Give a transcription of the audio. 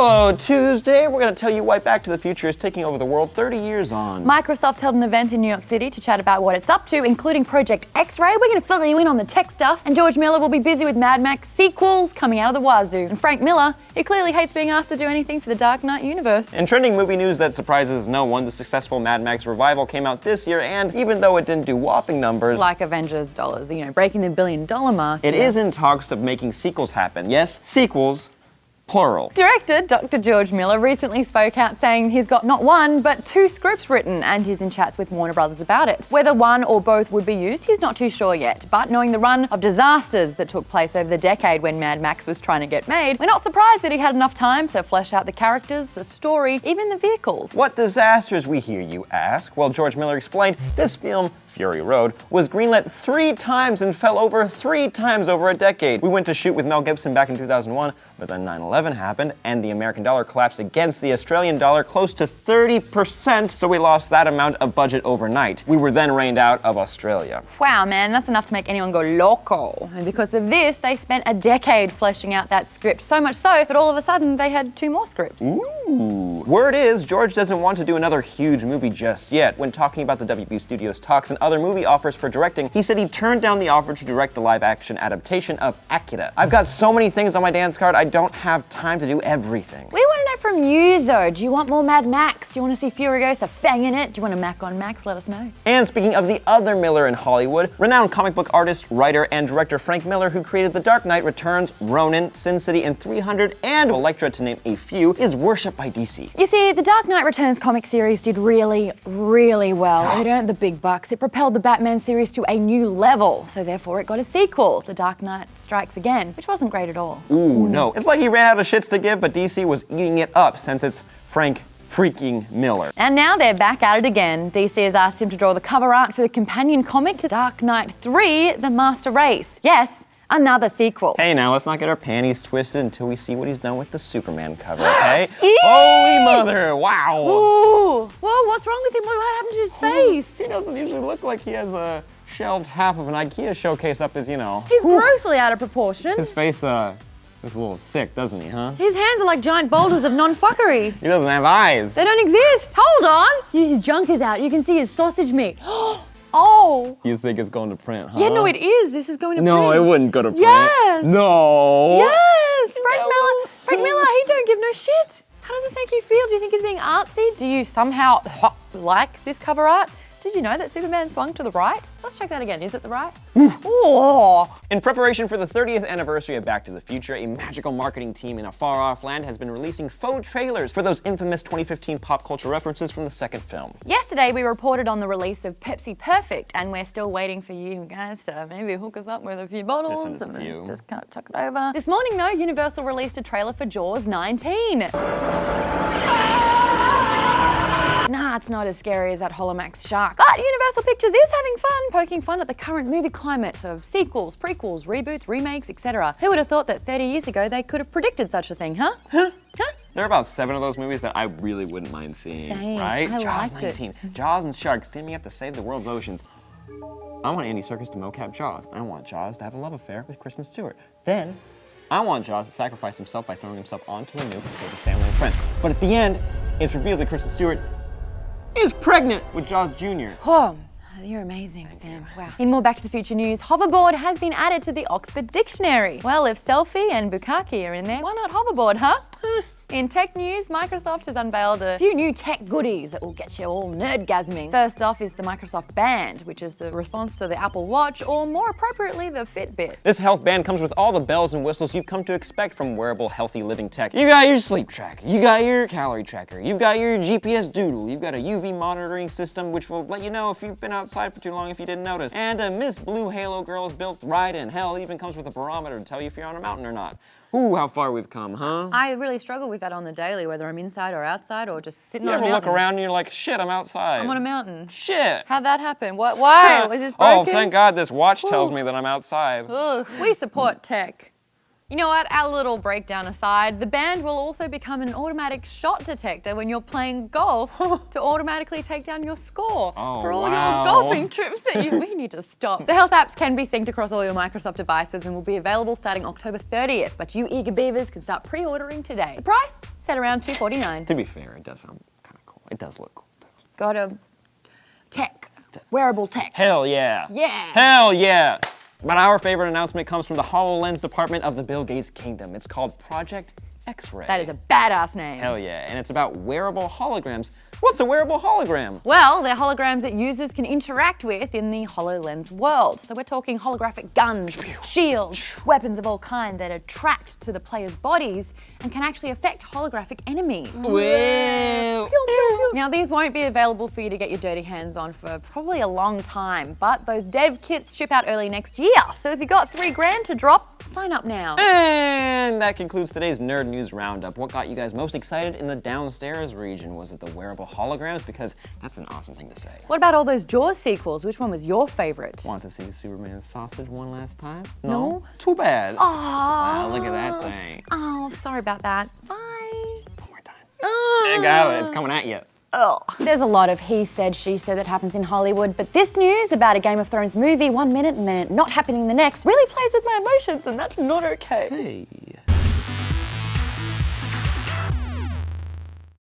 Hello, Tuesday. We're going to tell you why Back to the Future is taking over the world 30 years on. Microsoft held an event in New York City to chat about what it's up to, including Project X-Ray. We're going to fill you in on the tech stuff. And George Miller will be busy with Mad Max sequels coming out of the wazoo. And Frank Miller, he clearly hates being asked to do anything for the Dark Knight universe. In trending movie news that surprises no one, the successful Mad Max revival came out this year, and even though it didn't do whopping numbers, like Avengers dollars, breaking the $1 billion mark. It is in talks of making sequels happen. Yes, sequels. Plural. Director Dr. George Miller recently spoke out saying he's got not one, but 2 scripts written and he's in chats with Warner Brothers about it. Whether one or both would be used, he's not too sure yet. But knowing the run of disasters that took place over the decade when Mad Max was trying to get made, we're not surprised that he had enough time to flesh out the characters, the story, even the vehicles. What disasters, we hear you ask? Well, George Miller explained this film, Fury Road, was greenlit 3 times and fell over 3 times over a decade. We went to shoot with Mel Gibson back in 2001, but then 9/11 happened and the American dollar collapsed against the Australian dollar close to 30%, so we lost that amount of budget overnight. We were then rained out of Australia. Wow, man, that's enough to make anyone go loco. And because of this, they spent a decade fleshing out that script, so much so that all of a sudden they had 2 more scripts. Ooh. Word is, George doesn't want to do another huge movie just yet. When talking about the WB Studios talks and other movie offers for directing, he said he turned down the offer to direct the live-action adaptation of Akira. I've got so many things on my dance card, I don't have time to do everything. We want to know from you, though. Do you want more Mad Max? Do you want to see Furiosa Fang in it? Do you want a Mac on Max? Let us know. And speaking of the other Miller in Hollywood, renowned comic book artist, writer, and director Frank Miller, who created The Dark Knight Returns, Ronin, Sin City, and 300, and Elektra, to name a few, is worshipped by DC. You see, The Dark Knight Returns comic series did really, really well. It earned the big bucks. It propelled the Batman series to a new level, so therefore it got a sequel, The Dark Knight Strikes Again, which wasn't great at all. Ooh, no. It's like he ran out of shits to give, but DC was eating it up since it's Frank freaking Miller. And now they're back at it again. DC has asked him to draw the cover art for the companion comic to Dark Knight 3, The Master Race. Yes, another sequel. Hey, now let's not get our panties twisted until we see what he's done with the Superman cover, okay? Holy mother, wow. Ooh, whoa, what's wrong with him? What happened to his face? He doesn't usually look like he has a shelved half of an IKEA showcase up his, He's grossly out of proportion. His face, looks a little sick, doesn't he, huh? His hands are like giant boulders of non-fuckery. He doesn't have eyes. They don't exist. Hold on. His junk is out. You can see his sausage meat. Oh. You think it's going to print, huh? Yeah, no, it is. This is going to print. No, it wouldn't go to print. Yes. No. Yes. Frank Miller, he don't give no shit. How does this make you feel? Do you think he's being artsy? Do you somehow like this cover art? Did you know that Superman swung to the right? Let's check that again. Is it the right? Oh. In preparation for the 30th anniversary of Back to the Future, a magical marketing team in a far-off land has been releasing faux trailers for those infamous 2015 pop culture references from the second film. Yesterday, we reported on the release of Pepsi Perfect, and we're still waiting for you guys to maybe hook us up with a few bottles. Just send us a few. Just chuck it over. This morning, though, Universal released a trailer for Jaws 19. Nah, it's not as scary as that Holomax shark. But Universal Pictures is having fun, poking fun at the current movie climate of sequels, prequels, reboots, remakes, etc. Who would have thought that 30 years ago they could have predicted such a thing, huh? Huh? There are about 7 of those movies that I really wouldn't mind seeing, Same. right? I Jaws liked 19, Jaws and sharks teaming up to save the world's oceans. I want Andy Serkis to mocap Jaws. I want Jaws to have a love affair with Kristen Stewart. Then, I want Jaws to sacrifice himself by throwing himself onto a nuke to save his family and friends. But at the end, it's revealed that Kristen Stewart is pregnant with Jaws Jr. Oh, you're amazing, Sam. Wow. In more Back to the Future news, hoverboard has been added to the Oxford Dictionary. Well, if selfie and bukkake are in there, why not hoverboard, huh? In tech news, Microsoft has unveiled a few new tech goodies that will get you all nerdgasming. First off is the Microsoft Band, which is the response to the Apple Watch, or more appropriately, the Fitbit. This health band comes with all the bells and whistles you've come to expect from wearable, healthy living tech. You got your sleep tracker, you got your calorie tracker, you've got your GPS doodle, you've got a UV monitoring system which will let you know if you've been outside for too long if you didn't notice. And a Miss Blue Halo girl is built right in. Hell, it even comes with a barometer to tell you if you're on a mountain or not. Ooh, how far we've come, huh? I really struggle with that on the daily, whether I'm inside or outside or just sitting on a You mountain. ever look around and you're like, shit, I'm outside. I'm on a mountain. Shit. How'd that happen? What? Why? Was this broken? Oh, thank God this watch tells me that I'm outside. Ugh, we support tech. You know what, our little breakdown aside, the band will also become an automatic shot detector when you're playing golf to automatically take down your score for all your golfing trips that we need to stop. The health apps can be synced across all your Microsoft devices and will be available starting October 30th, but you eager beavers can start pre-ordering today. The price, set around $249. To be fair, it does sound kind of cool. It does look cool too. Got a wearable tech. Hell yeah. Yeah. Hell yeah. But our favorite announcement comes from the HoloLens department of the Bill Gates kingdom. It's called Project X-Ray. That is a badass name. Hell yeah, and it's about wearable holograms. What's a wearable hologram? Well, they're holograms that users can interact with in the HoloLens world. So we're talking holographic guns, shields, weapons of all kind that are tracked to the players' bodies and can actually affect holographic enemies. Well. Now, these won't be available for you to get your dirty hands on for probably a long time, but those dev kits ship out early next year. So if you got $3,000 to drop, sign up now. And that concludes today's Nerd News Roundup. What got you guys most excited in the downstairs region? Was it the wearable holograms? Because that's an awesome thing to say. What about all those Jaws sequels? Which one was your favorite? Want to see Superman sausage one last time? No? Too bad. Aww. Wow, look at that thing. Oh, sorry about that. Bye. One more time. I got it. It's coming at you. Oh. There's a lot of he said, she said that happens in Hollywood, but this news about a Game of Thrones movie 1 minute and then it not happening the next really plays with my emotions, and that's not okay. Hey.